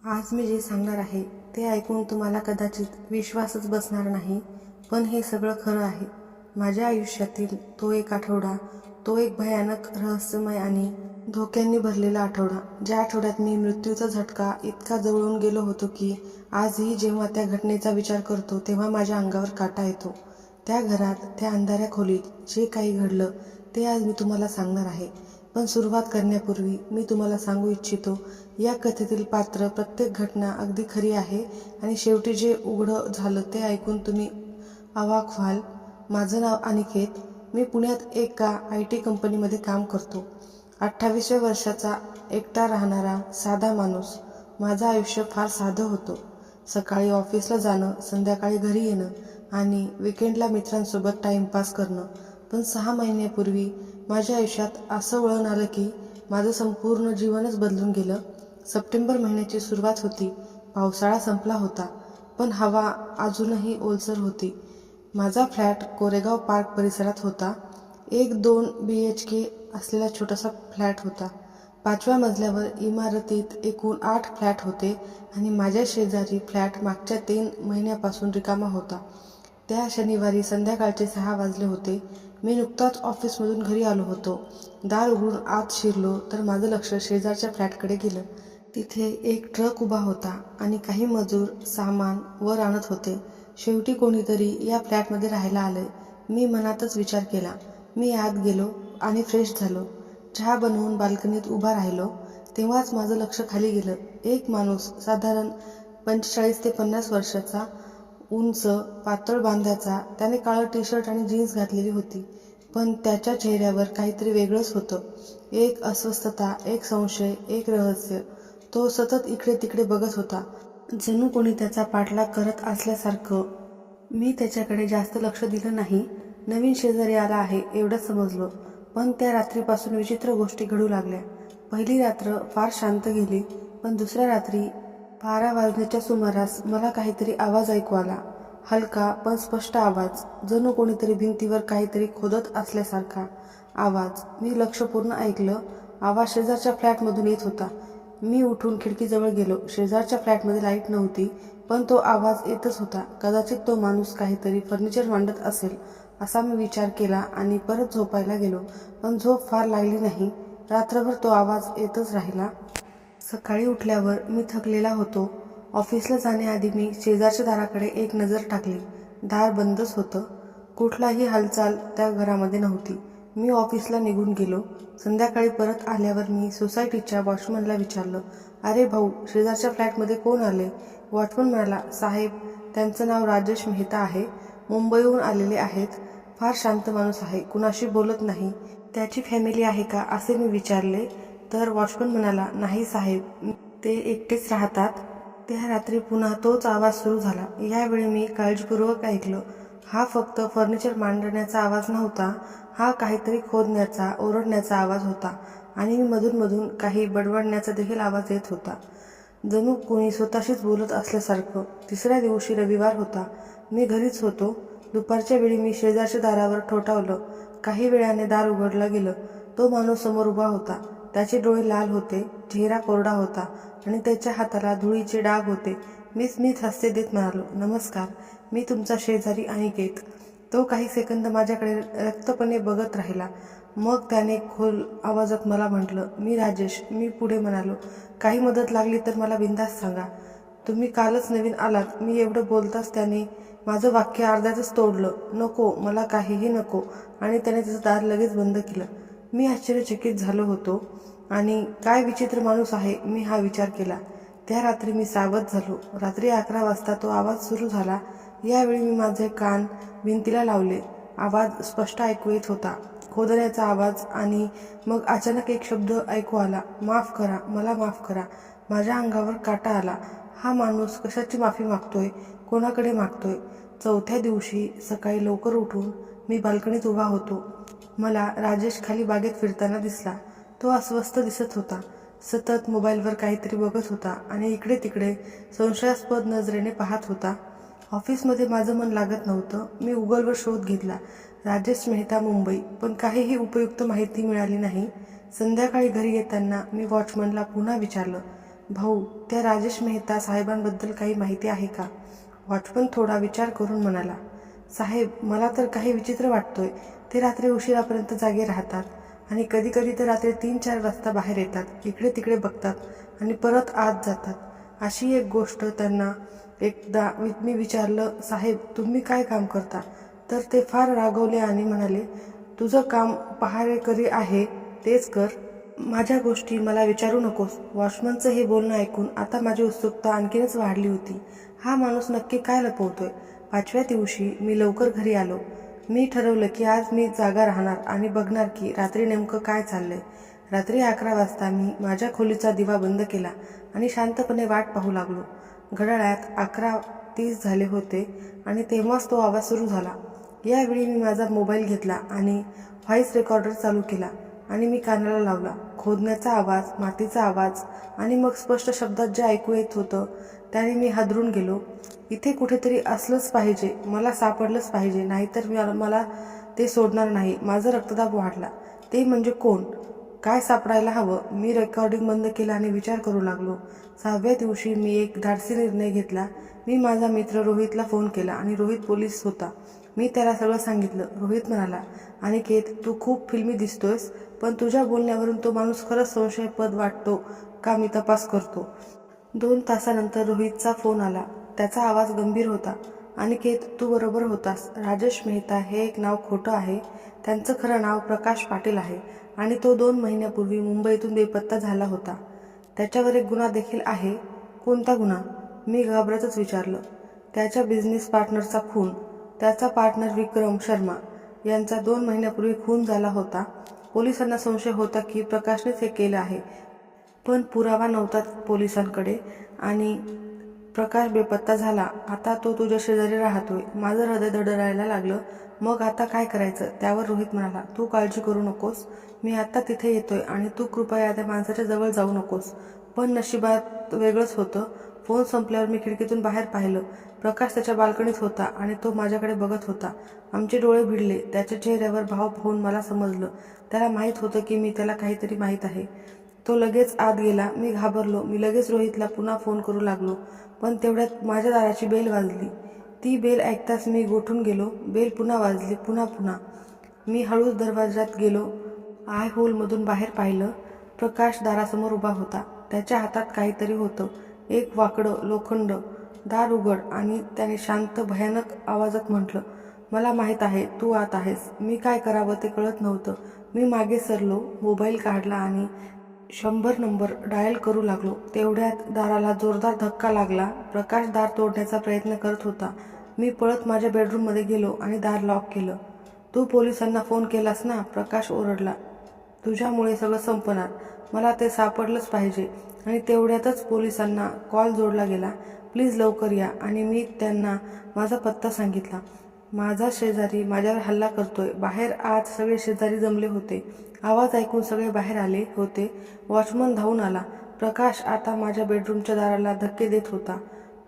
आज मी जे सांगणार आहे ते ऐकून तुम्हाला कदाचित विश्वासच बसणार नाही, पण हे सगळं खरं आहे. माझ्या आयुष्यातील तो एक आठवडा, तो एक भयानक, रहस्यमय आणि धोक्यांनी भरलेला आठवडा, ज्या आठवड्यात मी मृत्यूचा झटका इतका जवळून गेलो होतो की आजही जेव्हा त्या घटनेचा विचार करतो तेव्हा माझ्या अंगावर काटा येतो. त्या घरात, त्या अंधाऱ्या खोलीत जे काही घडलं ते आज मी तुम्हाला सांगणार आहे. पण सुरुवात करण्यापूर्वी मी तुम्हाला सांगू इच्छितो, या कथेतील पात्र, प्रत्येक घटना अगदी खरी आहे आणि शेवटी जे उघड झालं ते ऐकून तुम्ही अवाक व्हाल. माझं नाव अनिकेत. मी पुण्यात एका IT कंपनीमध्ये काम करतो. 28व्या वर्षाचा, एकटा राहणारा साधा माणूस. माझं आयुष्य फार साधं होतं. सकाळी ऑफिसला जाणं, संध्याकाळी घरी येणं आणि विकेंडला मित्रांसोबत टाइमपास करणं. पण 6 महिन्यापूर्वी माझ्या आयुष्यात असं वळण आलं की माझं संपूर्ण जीवनच बदलून गेलं. सप्टेंबर महिन्याची सुरुवात होती. पावसाळा संपला होता, पण हवा अजूनही ओलसर होती. माझा फ्लॅट कोरेगाव पार्क परिसरात होता. एक 2 BHK असलेला छोटासा फ्लॅट होता. 5व्या मजल्यावर इमारतीत एकूण 8 फ्लॅट होते आणि माझ्या शेजारी फ्लॅट मागच्या 3 महिन्यापासून रिकामा होता. त्या शनिवारी संध्याकाळचे 6 वाजले होते. मी नुकताच ऑफिसमधून घरी आलो होतो. दार उघडून आत शिरलो तर माझं लक्ष शेजारच्या फ्लॅटकडे गेलं. तिथे एक ट्रक उभा होता आणि काही मजूर सामान वर आणत होते. शेवटी कोणीतरी या फ्लॅटमध्ये राहायला आलंय, मी मनातच विचार केला. मी आत गेलो आणि फ्रेश झालो. चहा बनवून बाल्कनीत उभा राहिलो. तेव्हाच माझं लक्ष खाली गेलं. एक माणूस, साधारण 45 ते 50 वर्षाचा, उंच, पातळ बांध्याचा. त्याने काळं टी-शर्ट आणि जीन्स घातलेली होती, पण त्याच्या चेहऱ्यावर काहीतरी वेगळंच होतं. एक अस्वस्थता, एक संशय, एक रहस्य. तो सतत इकडे तिकडे बघत होता, जणू कोणी त्याचा पाठलाग करत असल्यासारखं. मी त्याच्याकडे जास्त लक्ष दिलं नाही. नवीन शेजारी आला आहे एवढंच समजलो. पण त्या रात्रीपासून विचित्र गोष्टी घडू लागल्या. पहिली रात्र फार शांत गेली, पण दुसऱ्या रात्री 12 वाजण्याच्या सुमारास मला काहीतरी आवाज ऐकू आला. हलका पण स्पष्ट आवाज, जणू कोणीतरी भिंतीवर काहीतरी खोदत असल्यासारखा आवाज. मी लक्षपूर्ण ऐकलं. आवाज शेजारच्या फ्लॅटमधून येत होता. मी उठून खिडकीजवळ गेलो. शेजारच्या फ्लॅटमध्ये लाईट नव्हती, पण तो आवाज येतच होता. कदाचित तो माणूस काहीतरी फर्निचर मांडत असेल असा मी विचार केला आणि परत झोपायला गेलो. पण झोप फार लागली नाही. रात्रभर तो आवाज येतच राहिला. सकाळी उठल्यावर मी थकलेला होतो. ऑफिसला जाण्याआधी मी शेजारच्या दाराकडे एक नजर टाकली. दार बंदच होतं. कुठलाही हालचाल त्या घरामध्ये नव्हती. मी ऑफिसला निघून गेलो. संध्याकाळी परत आल्यावर मी सोसायटीच्या वॉचमनला विचारलं, अरे भाऊ, शेजारच्या फ्लॅटमध्ये कोण आले? वॉचमन म्हणाला, साहेब, त्यांचं नाव राजेश मेहता आहे. मुंबईहून आलेले आहेत. फार शांत माणूस आहे, कुणाशी बोलत नाही. त्याची फॅमिली आहे का असे मी विचारले तर वॉचमन म्हणाला, नाही साहेब, ते एकटेच राहतात. त्या रात्री पुन्हा तोच आवाज सुरू झाला. यावेळी मी काळजीपूर्वक ऐकलं. हा फक्त फर्निचर मांडण्याचा आवाज नव्हता. हा काहीतरी खोदण्याचा, ओरडण्याचा आवाज होता आणि मधून काही बडबडण्याचा देखील आवाज येत होता, जणू कोणी स्वतःशीच बोलत असल्यासारखं. तिसऱ्या दिवशी रविवार होता. मी घरीच होतो. दुपारच्या वेळी मी शेजारच्या दारावर ठोठावलं. काही वेळाने दार उघडलं गेलं. तो माणूस समोर उभा होता. त्याचे डोळे लाल होते, चेहरा कोरडा होता आणि त्याच्या हाताला धुळीचे डाग होते. मी स्मित हास्य देत म्हणालो, नमस्कार, मी तुमचा शेजारी अनिकेत. तो काही सेकंद माझ्याकडे रक्तपणे बघत राहिला. मग त्याने खोल आवाजात मला म्हटलं, मी राजेश. मी पुढे म्हणालो, काही मदत लागली तर मला बिनधास्त सांगा. तुम्ही कालच नवीन आलात. मी एवढं बोलताच त्याने माझं वाक्य अर्ध्यातच तोडलं. नको, मला काहीही नको. आणि त्याने त्याचं दार लगेच बंद केलं. मी आश्चर्यचकित झालो होतो आणि काय विचित्र माणूस आहे, मी हा विचार केला. त्या रात्री मी सावध झालो. रात्री 11 वाजता तो आवाज सुरू झाला. यावेळी मी माझे कान भिंतीला लावले. आवाज स्पष्ट ऐकू येत होता, खोदण्याचा आवाज. आणि मग अचानक एक शब्द ऐकू आला, माफ करा, मला माफ करा. माझ्या अंगावर काटा आला. हा माणूस कशाची माफी मागतोय? कोणाकडे मागतोय? 4थ्या दिवशी सकाळी लवकर उठून मी बाल्कनीत उभा होतो. मला राजेश खाली बागेत फिरताना दिसला. तो अस्वस्थ दिसत होता. सतत मोबाईलवर काहीतरी बघत होता आणि इकडे तिकडे संशयास्पद नजरेने पाहत होता. ऑफिसमध्ये माझं मन लागत नव्हतं. मी गुगलवर शोध घेतला, राजेश मेहता मुंबई, पण काहीही उपयुक्त माहिती मिळाली नाही. संध्याकाळी घरी येताना मी वॉचमनला पुन्हा विचारलं, भाऊ, त्या राजेश मेहता साहेबांबद्दल काही माहिती आहे का? वॉचमन थोडा विचार करून म्हणाला. साहेब, मला तर काही विचित्र वाटतोय. ते रात्री उशिरापर्यंत जागे राहतात आणि कधी कधी तर रात्री 3-4 वाजता बाहेर येतात, इकडे तिकडे बघतात आणि परत आत जातात. अशी एक गोष्ट त्यांना एकदा मी विचारलं, साहेब तुम्ही काय काम करता? तर ते फार रागवले आणि म्हणाले, तुझं काम पहारेकरी आहे तेच कर, माझ्या गोष्टी मला विचारू नकोस. वॉचमनचं हे बोलणं ऐकून आता माझी उत्सुकता आणखीनच वाढली होती. हा माणूस नक्की काय लपवतोय? 5व्या दिवशी मी लवकर घरी आलो. मी ठरवलं की आज मी जागा राहणार आणि बघणार की रात्री नेमकं काय चाललंय. रात्री 11 वाजता मी माझ्या खोलीचा दिवा बंद केला आणि शांतपणे वाट पाहू लागलो. घड्याळात 11:30 झाले होते आणि तेव्हाच तो आवाज सुरू झाला. यावेळी मी माझा मोबाईल घेतला आणि व्हॉइस रेकॉर्डर चालू केला आणि मी कानाला लावला. खोदण्याचा आवाज, मातीचा आवाज आणि मग स्पष्ट शब्दात जे ऐकू येत होतं त्याने मी हादरून गेलो. इथे कुठेतरी असलंच पाहिजे, मला सापडलंच पाहिजे, नाहीतर मला ते सोडणार नाही. माझा रक्तदाब वाढला. ते म्हणजे कोण? काय सापडायला हवं? मी रेकॉर्डिंग बंद केलं आणि विचार करू लागलो. 6व्या दिवशी मी एक धाडसी निर्णय घेतला. मी माझा मित्र रोहितला फोन केला आणि रोहित पोलीस होता. मी त्याला सगळं सांगितलं. रोहित म्हणाला, अनिकेत, तू खूप फिल्मी दिसतोयस, पण तुझ्या बोलण्यावरून तो माणूस खरंच संशयास्पद वाटतो का मी तपास करतो. 2 तासानंतर रोहितचा फोन आला. त्याचा आवाज गंभीर होता. अनिकेत, तू बरोबर होतास. राजेश मेहता हे एक नाव खोटं आहे. त्यांचं खरं नाव प्रकाश पाटील आहे आणि तो 2 महिन्यापूर्वी मुंबईतून बेपत्ता झाला होता. त्याच्यावर एक गुन्हा देखील आहे. कोणता गुन्हा? मी घाबरतच विचारलं. त्याच्या बिझनेस पार्टनरचा खून. त्याचा पार्टनर विक्रम शर्मा यांचा 2 महिन्यापूर्वी खून झाला होता. पोलिसांना संशय होता की प्रकाशनेच हे केलं आहे, पण पुरावा नव्हता पोलिसांकडे आणि प्रकाश बेपत्ता झाला. आता तो तुझ्या शेजारी राहतोय. माझं हृदय धडधडायला लागलं. मग आता काय करायचं? त्यावर रोहित म्हणाला, तू काळजी करू नकोस. मी आता तिथे येतोय आणि तू कृपया त्या माणसाच्या जवळ जाऊ नकोस. पण नशिबात वेगळंच होतं. फोन संपल्यावर मी खिडकीतून बाहेर पाहिलं. प्रकाश त्याच्या बाल्कनीत होता आणि तो माझ्याकडे बघत होता. आमचे डोळे भिडले. त्याच्या चेहऱ्यावर भाव पाहून मला समजलं त्याला माहीत होतं की मी त्याला काहीतरी माहीत आहे. तो लगेच आत गेला. मी घाबरलो. मी लगेच रोहितला पुन्हा फोन करू लागलो, पण तेवढ्यात माझ्या दाराची बेल वाजली. ती बेल ऐकताच मी गोठून गेलो. बेल पुन्हा वाजली, पुन्हा. मी हळूच दरवाजात गेलो. आय होलमधून बाहेर पाहिलं. प्रकाश दारासमोर उभा होता. त्याच्या हातात काहीतरी होतं. एक वाकडं लोखंड. दार उघड आणि त्याने शांत भयानक आवाजात म्हटलं, मला माहीत आहे तू आत आहेस. मी काय करावं ते कळत नव्हतं. मी मागे सरलो, मोबाईल काढला आणि 100 नंबर डायल करू लागलो. तेवढ्यात दाराला जोरदार धक्का लागला. प्रकाश दार तोडण्याचा प्रयत्न करत होता. मी पळत माझ्या बेडरूममध्ये गेलो आणि दार लॉक केलं. तू पोलिसांना फोन केलास ना? प्रकाश ओरडला. तुझ्यामुळे सगळं संपणार. मला ते सापडलंच पाहिजे. आणि तेवढ्यातच पोलिसांना कॉल जोडला गेला. प्लीज लवकर या. आणि मी त्यांना माझा पत्ता सांगितला. माझा शेजारी माझ्यावर हल्ला करतोय. बाहेर आज सगळे शेजारी जमले होते. आवाज ऐकून सगळे बाहेर आले होते. वॉचमन धावून आला. प्रकाश आता माझ्या बेडरूमच्या दाराला धक्के देत होता.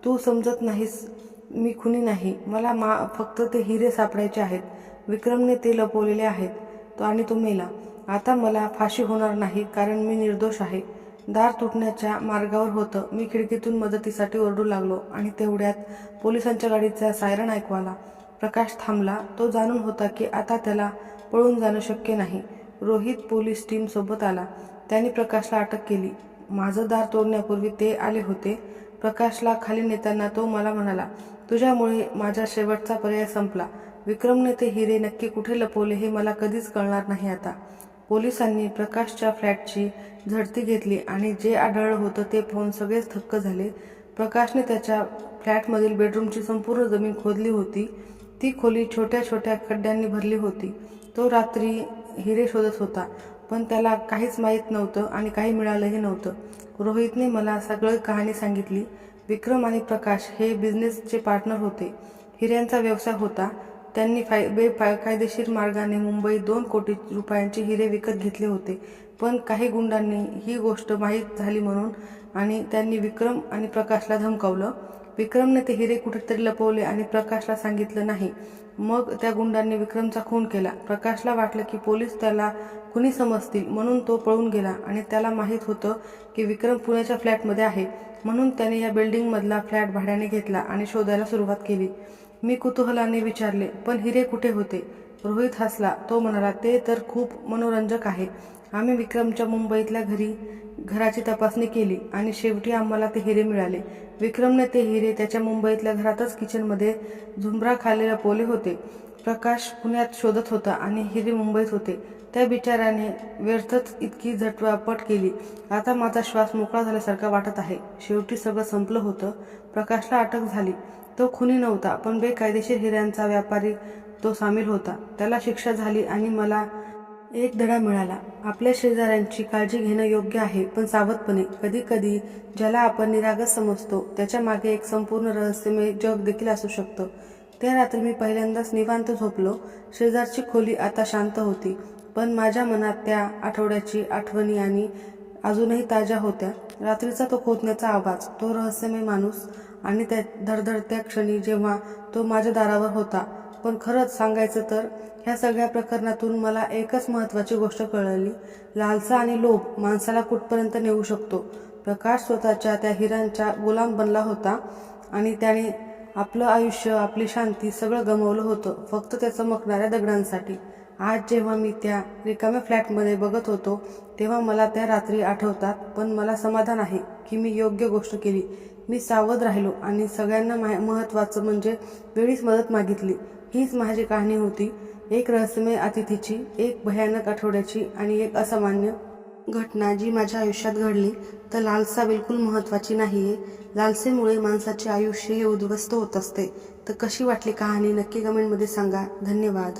तू समजत नाहीस, मी खुनी नाही. मला फक्त ते हिरे सापडायचे आहेत. विक्रमने ते लपवलेले आहेत आणि तो मेला. आता मला फाशी होणार नाही कारण मी निर्दोष आहे. दार तुटण्याच्या मार्गावर होतं. मी खिडकीतून मदतीसाठी ओरडू लागलो आणि तेवढ्यात पोलिसांच्या गाडीचा सायरन ऐकू आला. प्रकाश थांबला. तो जाणून होता की आता त्याला पळून जाणं शक्य नाही. रोहित पोलीस टीम सोबत आला. त्यांनी प्रकाशला अटक केली. माझं दार तोडण्यापूर्वी ते आले होते. प्रकाशला खाली नेताना तो मला म्हणाला, तुझ्यामुळे माझा शेवटचा पर्याय संपला. विक्रमने ते हिरे नक्की कुठे लपवले हे मला कधीच कळणार नाही आता. पोलिसांनी प्रकाशच्या फ्लॅटची झडती घेतली आणि जे आढळलं होतं ते पाहून सगळेच थक्क झाले. प्रकाशने त्याच्या फ्लॅटमधील बेडरूमची संपूर्ण जमीन खोदली होती. ती खोली छोट्या छोट्या खड्ड्यांनी भरली होती. तो रात्री हिरे शोधत होता, पण त्याला काहीच माहीत नव्हतं आणि काही मिळालंही नव्हतं. रोहितने मला सगळी कहाणी सांगितली. विक्रम आणि प्रकाश हे बिझनेसचे पार्टनर होते. हिऱ्यांचा व्यवसाय होता. त्यांनी बेकायदेशीर मार्गाने मुंबईत 2 कोटी रुपयांचे हिरे विकत घेतले होते. पण काही गुंडांनी ही गोष्ट माहीत झाली म्हणून आणि त्यांनी विक्रम आणि प्रकाशला धमकावलं. विक्रमने ते हिरे कुठेतरी लपवले आणि प्रकाशला सांगितलं नाही. मग त्या गुंडांनी विक्रमचा खून केला. प्रकाशला वाटलं की पोलीस त्याला कुणी समजतील, म्हणून तो पळून गेला आणि त्याला माहीत होतं की विक्रम पुण्याच्या फ्लॅटमध्ये आहे. म्हणून त्याने या बिल्डिंगमधला फ्लॅट भाड्याने घेतला आणि शोधायला सुरुवात केली. मी कुतूहलाने विचारले, पण हिरे कुठे होते? रोहित हसला. तो म्हणाला, ते तर खूप मनोरंजक आहे. आम्ही विक्रमच्या मुंबईतल्या घराची तपासणी केली आणि शेवटी आम्हाला ते हिरे मिळाले. विक्रमने ते हिरे त्याच्या मुंबईतल्या घरातच किचनमध्ये झुंबराखाली लपवले होते. प्रकाश पुण्यात शोधत होता आणि हिरे मुंबईत होते. त्या बिचाऱ्याने व्यर्थच इतकी झटपट केली. आता माझा श्वास मोकळा झाल्यासारखा वाटत आहे. शेवटी सगळं संपलं होतं. प्रकाशला अटक झाली. तो खुनी नव्हता, पण बेकायदेशीर हिऱ्यांचा व्यापारी तो सामील होता. त्याला शिक्षा झाली आणि मला एक धडा मिळाला. आपल्या शेजाऱ्यांची काळजी घेणं योग्य आहे, पण सावधपणे. कधीकधी ज्याला आपण निरागस समजतो त्याच्या मागे एक संपूर्ण रहस्यमय जग देखील असू शकतं. त्या रात्री मी पहिल्यांदाच निवांत झोपलो. शेजारची खोली आता शांत होती, पण माझ्या मनात त्या आठवड्याची आठवणी आणि अजूनही ताज्या होत्या. रात्रीचा तो खोदण्याचा आवाज, तो रहस्यमय माणूस आणि त्या धडधडत्या क्षणी जेव्हा तो माझ्या दारावर होता. पण खरंच सांगायचं तर ह्या सगळ्या प्रकरणातून मला एकच महत्त्वाची गोष्ट कळली. लालसा आणि लोभ माणसाला कुठपर्यंत नेऊ शकतो. प्रकाश स्वतःच्या त्या हिऱ्यांचा गुलाम बनला होता आणि त्याने आपलं आयुष्य, आपली शांती सगळं गमावलं होतं फक्त त्या चमकणाऱ्या दगडांसाठी. आज जेव्हा मी त्या रिकाम्या फ्लॅटमध्ये बघत होतो तेव्हा मला त्या रात्री आठवतात. पण मला समाधान आहे की मी योग्य गोष्ट केली. मी सावध राहिलो आणि सगळ्यांना महत्त्वाचं म्हणजे वेळीच मदत मागितली. हीच माझी कहाणी होती. एक रहस्यमय अतिथीची, एक भयानक आठवड्याची आणि एक असामान्य घटना जी माझ्या आयुष्यात घडली. तर लालसा बिलकुल महत्त्वाची नाहीये. लालसेमुळे माणसाचे आयुष्य हे उद्ध्वस्त होत असते. तर कशी वाटली कहाणी नक्की कमेंटमध्ये सांगा. धन्यवाद.